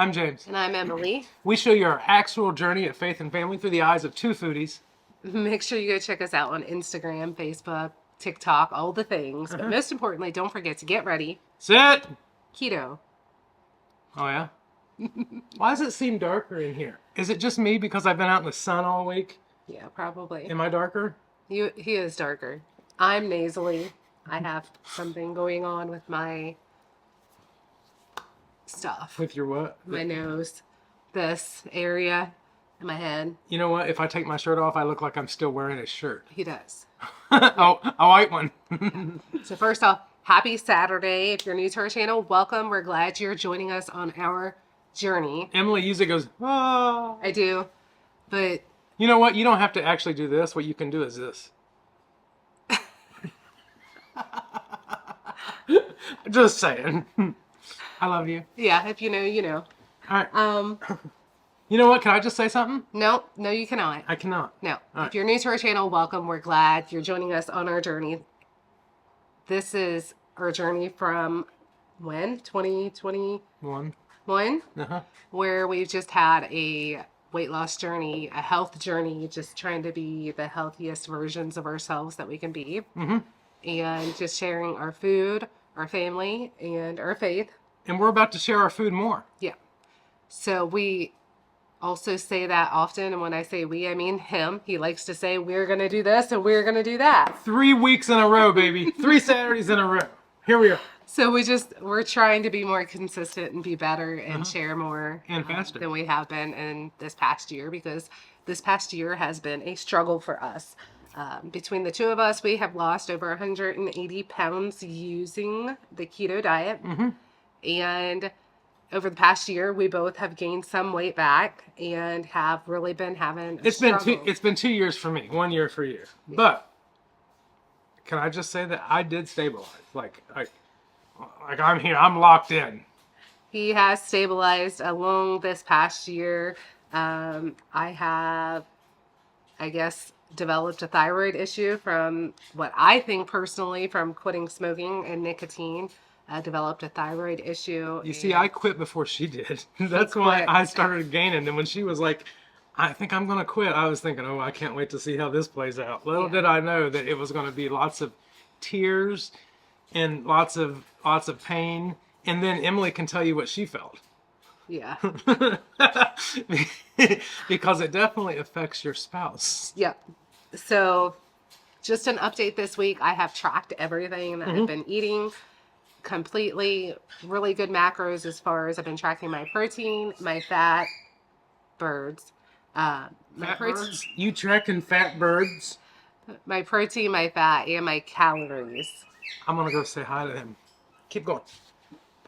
I'm James. And I'm Emily. We show you our actual journey of faith and family through the eyes of two foodies. Make sure you go check us out on Instagram, Facebook, TikTok, all the things. But most importantly, don't forget to get ready. Sit! Keto. Oh, yeah? Why does it seem darker in here? Is it just me because I've been out in the sun all week? Yeah, probably. Am I darker? He is darker. I'm nasally. I have something going on with my stuff. With your what? My nose. This area in my head. You know what? If I take my shirt off, I look like I'm still wearing a shirt. He does. Oh, a white one. So first off, happy Saturday. If you're new to our channel, welcome. We're glad you're joining us on our journey. Emily usually goes, ah. I do, but... You know what? You don't have to actually do this. What you can do is this. Just saying. I love you. Yeah, if you know, you know. All right. You know what? Can I just say something? No, you cannot. I cannot. No. All right. If you're new to our channel, welcome. We're glad you're joining us on our journey. This is our journey from when? 2021? Uh-huh. Where we've just had a weight loss journey, a health journey, just trying to be the healthiest versions of ourselves that we can be. Mm-hmm. And just sharing our food, our family, and our faith. And we're about to share our food more. Yeah. So we also say that often. And when I say we, I mean him. He likes to say, we're going to do this and we're going to do that. 3 weeks in a row, baby. 3 Saturdays in a row. Here we are. So we're trying to be more consistent and be better and share more and faster than we have been in this past year, because this past year has been a struggle for us. Between the two of us, we have lost over 180 pounds using the keto diet. Mm-hmm. And over the past year, we both have gained some weight back and have really been having a struggle. It's been 2 years for me, 1 year for you. Yeah. But can I just say that I did stabilize? Like I'm here. I'm locked in. He has stabilized along this past year. I have, I guess, developed a thyroid issue from what I think personally from quitting smoking and nicotine. I developed a thyroid issue. You see, I quit before she did. That's why I started gaining. And when she was like, I think I'm going to quit, I was thinking, oh, I can't wait to see how this plays out. Little did I know that it was going to be lots of tears and lots of pain. And then Emily can tell you what she felt. Yeah. Because it definitely affects your spouse. Yep. So just an update this week. I have tracked everything that I've been eating completely. Really good macros as far as I've been tracking my protein, my fat, birds. Birds? You tracking fat birds? My protein, my fat, and my calories. I'm going to go say hi to him. Keep going.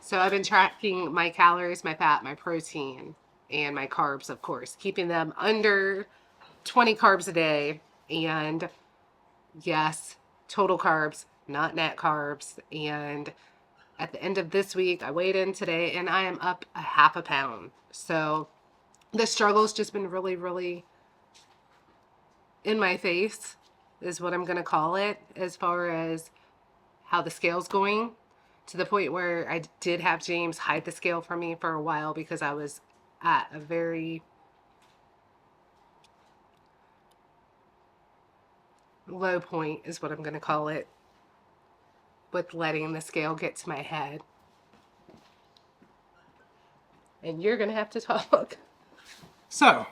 So I've been tracking my calories, my fat, my protein, and my carbs, of course. Keeping them under 20 carbs a day. And yes, total carbs, not net carbs. And at the end of this week, I weighed in today and I am up a half a pound. So the struggle's just been really, really in my face, is what I'm going to call it, as far as how the scale's going, to the point where I did have James hide the scale from me for a while because I was at a very low point, is what I'm going to call it, with letting the scale get to my head. And you're going to have to talk. So,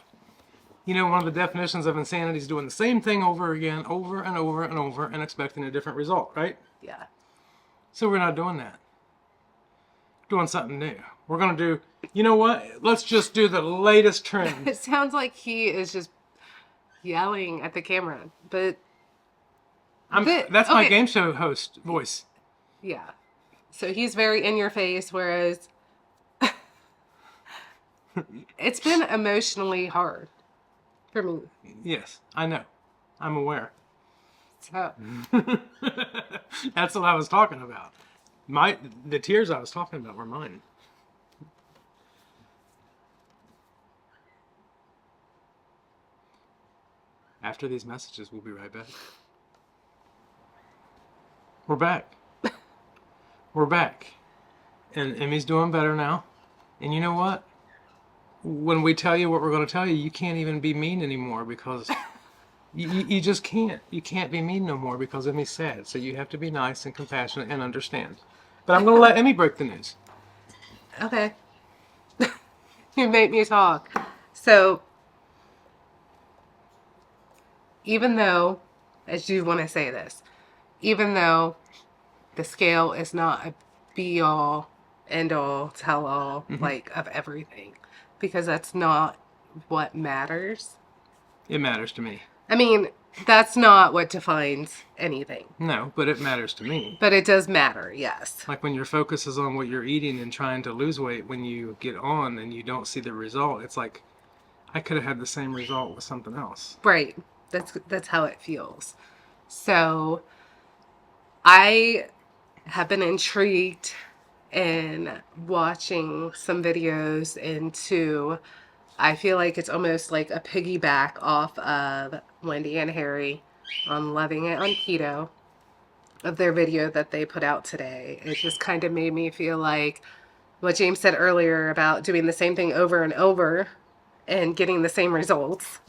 you know, one of the definitions of insanity is doing the same thing over again, over and over and over, and expecting a different result, right? Yeah. So we're not doing that. Doing something new. We're going to do, you know what? Let's just do the latest trend. It sounds like he is just yelling at the camera, but... That's my game show host voice. Yeah. So he's very in your face, whereas it's been emotionally hard for me. Yes, I know. I'm aware. So that's what I was talking about. The tears I was talking about were mine. After these messages, we'll be right back. We're back. We're back. And Emmy's doing better now. And you know what? when we tell you what we're going to tell you, you can't even be mean anymore because you just can't. You can't be mean no more because Emmy's sad. So you have to be nice and compassionate and understand. But I'm going to let Emmy break the news. Okay. You make me talk. So, even though, as you want to say this, even though the scale is not a be all, end all, tell all, like of everything, because that's not what matters. It matters to me. I mean, that's not what defines anything. No, but it matters to me. But it does matter, yes. Like when your focus is on what you're eating and trying to lose weight, when you get on and you don't see the result, it's like I could have had the same result with something else. Right. That's how it feels. So I have been intrigued in watching some videos into, I feel like it's almost like a piggyback off of Wendy and Harry on Loving It on Keto, of their video that they put out today. It just kind of made me feel like what James said earlier about doing the same thing over and over and getting the same results.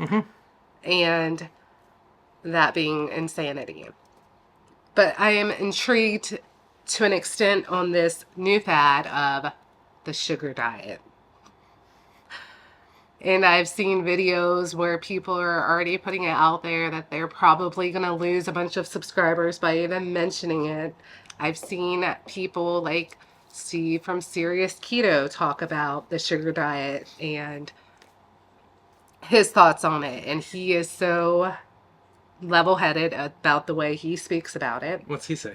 And that being insanity. But I am intrigued to an extent on this new fad of the sugar diet. And I've seen videos where people are already putting it out there that they're probably going to lose a bunch of subscribers by even mentioning it. I've seen people like Steve from Serious Keto talk about the sugar diet and his thoughts on it. And he is so level-headed about the way he speaks about it. What's he say?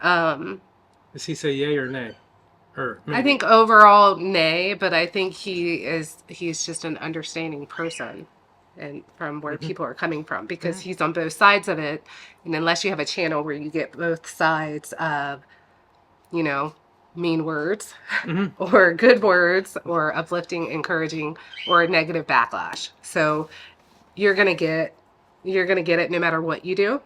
Does he say yay or nay? Or maybe. I think overall nay, but I think he's just an understanding person and from where people are coming from, because he's on both sides of it. And unless you have a channel where you get both sides of, you know, mean words or good words or uplifting, encouraging, or a negative backlash. So you're going to get it no matter what you do,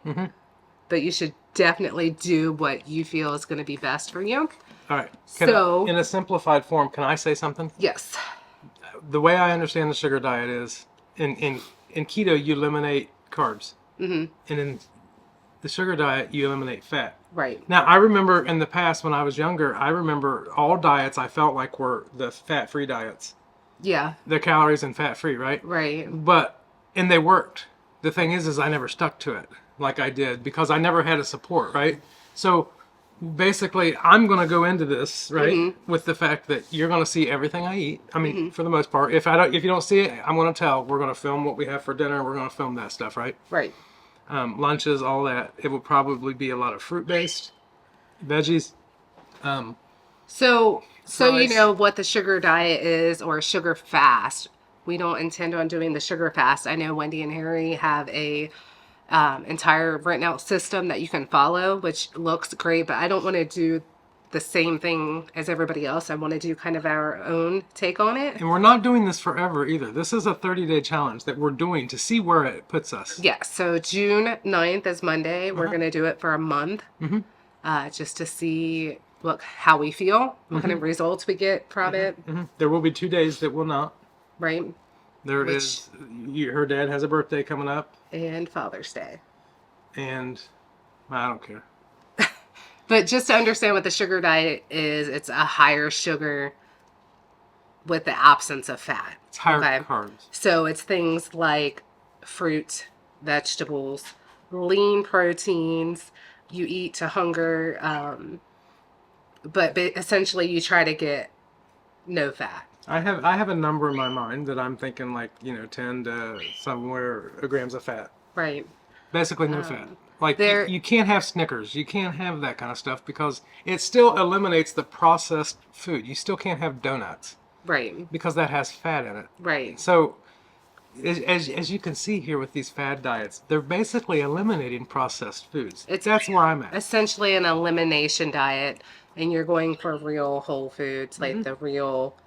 but you should definitely do what you feel is going to be best for you. All right. In a simplified form, can I say something? Yes. The way I understand the sugar diet is, in keto, you eliminate carbs. And in the sugar diet, you eliminate fat. Right. Now, I remember in the past when I was younger, I remember all diets I felt like were the fat-free diets. Yeah. The calories and fat-free, right? Right. And they worked. The thing is I never stuck to it like I did because I never had a support, right? So basically, I'm going to go into this, right, with the fact that you're going to see everything I eat. I mean, for the most part. If you don't see it, I'm going to tell. We're going to film what we have for dinner. We're going to film that stuff, right? Right. Lunches, all that. It will probably be a lot of fruit-based, veggies. So rice. you know what the sugar diet is, or sugar fast. We don't intend on doing the sugar fast. I know Wendy and Harry have a entire written out system that you can follow, which looks great, but I don't want to do the same thing as everybody else. I want to do kind of our own take on it. And we're not doing this forever either. This is a 30-day challenge that we're doing to see where it puts us. Yeah, so June 9th is Monday. We're going to do it for a month, just to see how we feel, what kind of results we get from it. There will be 2 days that will not. Right. Her dad has a birthday coming up. And Father's Day. And I don't care. But just to understand what the sugar diet is, it's a higher sugar with the absence of fat. It's higher carbs. So it's things like fruit, vegetables, lean proteins. You eat to hunger, but essentially you try to get no fat. I have a number in my mind that I'm thinking 10 to somewhere grams of fat. Right. Basically no fat. You can't have Snickers. You can't have that kind of stuff because it still eliminates the processed food. You still can't have donuts. Right. Because that has fat in it. Right. So as you can see here with these fad diets, they're basically eliminating processed foods. That's where I'm at. Essentially an elimination diet, and you're going for real whole foods, like the real...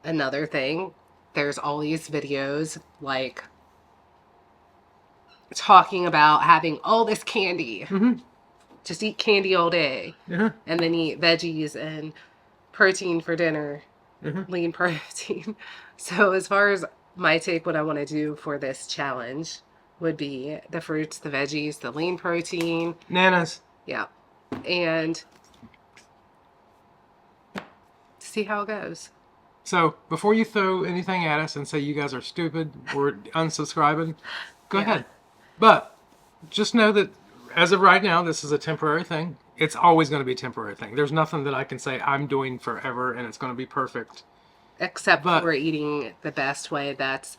Another thing, there's all these videos like talking about having all this candy. Just eat candy all day. And then eat veggies and protein for dinner lean protein. So as far as my take, what I want to do for this challenge would be the fruits, the veggies, the lean protein. Nanas. Yeah. And see how it goes. So before you throw anything at us and say you guys are stupid, we're unsubscribing, go ahead. But just know that as of right now, this is a temporary thing. It's always going to be a temporary thing. There's nothing that I can say I'm doing forever and it's going to be perfect. Except for eating the best way that's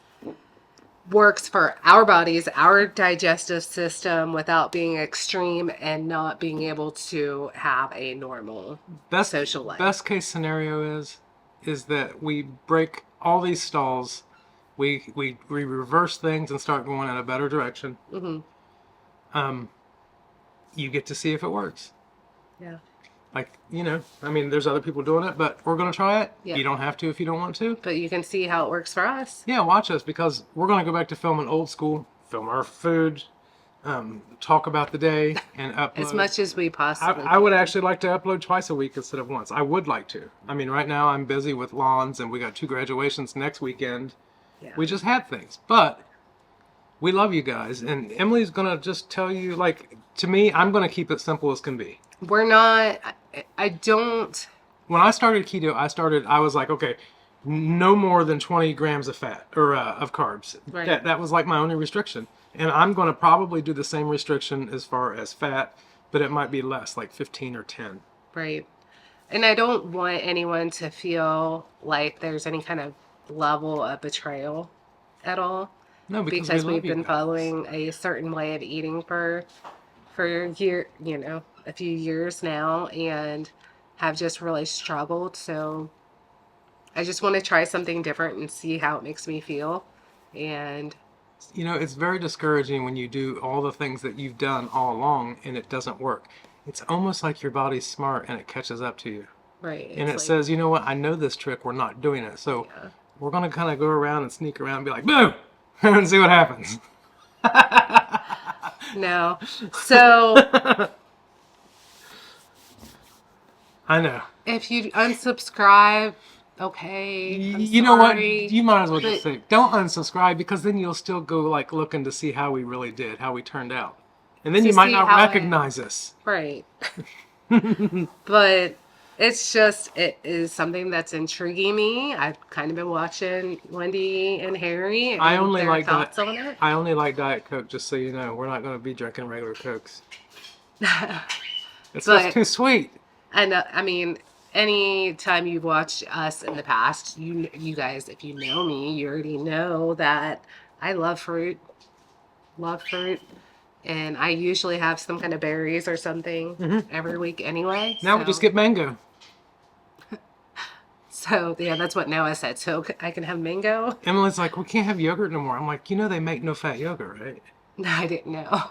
works for our bodies, our digestive system, without being extreme and not being able to have a normal social life. Best case scenario is that we break all these stalls, we reverse things and start going in a better direction. You get to see if it works. Yeah. Like, there's other people doing it, but we're going to try it. Yeah. You don't have to if you don't want to. But you can see how it works for us. Yeah, watch us, because we're going to go back to filming old school, film our food, talk about the day, and upload. As much as we possibly I would actually like to upload twice a week instead of once. I would like to. I mean, right now I'm busy with lawns, and we got 2 graduations next weekend. Yeah. We just had things. But we love you guys, and Emily's going to just tell you, to me, I'm going to keep it simple as can be. We're not, I don't. When I started keto, I was like, okay, no more than 20 grams of fat, or of carbs. Right. That was like my only restriction. And I'm going to probably do the same restriction as far as fat, but it might be less, like 15 or 10. Right. And I don't want anyone to feel like there's any kind of level of betrayal at all. No, because we've been following a certain way of eating for a few years now, and have just really struggled. So I just want to try something different and see how it makes me feel. And it's very discouraging when you do all the things that you've done all along and it doesn't work. It's almost like your body's smart and it catches up to you. Right. And it says, you know what, I know this trick, we're not doing it. So we're going to kind of go around and sneak around and be like, boo, and see what happens. No. So I know. If you unsubscribe, okay. You know what? You might as well just say, don't unsubscribe, because then you'll still go looking to see how we really did, how we turned out. And then you might not recognize us. Right. But it is something that's intriguing me. I've kind of been watching Wendy and Harry and I only like thoughts on it. I only like Diet Coke, just so you know. We're not going to be drinking regular Cokes. It's just too sweet. And I mean, any time you've watched us in the past, you guys, if you know me, you already know that I love fruit. And I usually have some kind of berries or something every week anyway. Now we just get mango. So, yeah, that's what Noah said. So I can have mango. Emily's like, we can't have yogurt no more. I'm like, they make no-fat yogurt, right? No, I didn't know.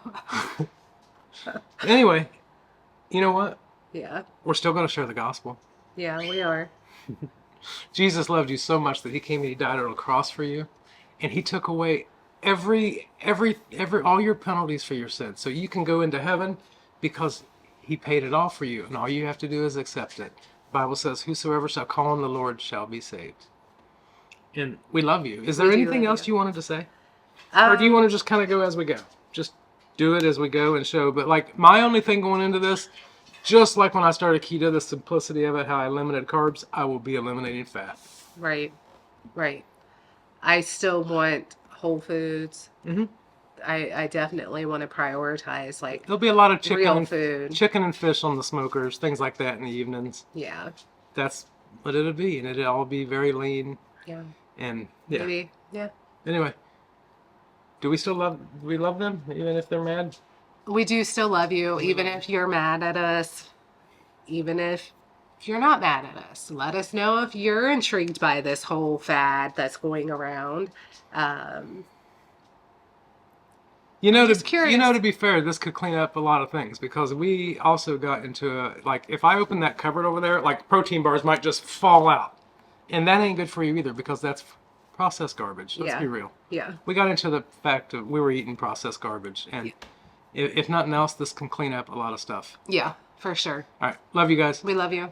Anyway, you know what? Yeah. We're still going to share the gospel. Yeah, we are. Jesus loved you so much that he came and he died on a cross for you. And he took away all your penalties for your sins. So you can go into heaven because he paid it all for you. And all you have to do is accept it. The Bible says, whosoever shall call on the Lord shall be saved. And we love you. Is there anything else you wanted to say? Or do you want to just kind of go as we go? Just do it as we go and show. But my only thing going into this, just like when I started keto, the simplicity of it, how I eliminated carbs, I will be eliminating fat. Right. I still want whole foods. I definitely want to prioritize there'll be a lot of chicken and fish on the smokers, things like that in the evenings. Yeah. That's what it'll be, and it'll all be very lean. Yeah. And yeah. Maybe. Yeah. Anyway, do we love them even if they're mad? We do still love you, even if you're mad at us, even if you're not mad at us. Let us know if you're intrigued by this whole fad that's going around. To be fair, this could clean up a lot of things, because we also got into if I open that cupboard over there, protein bars might just fall out. And that ain't good for you either, because that's processed garbage. Let's be real. Yeah. We got into the fact of we were eating processed garbage, and if nothing else, this can clean up a lot of stuff. Yeah, for sure. All right. Love you guys. We love you.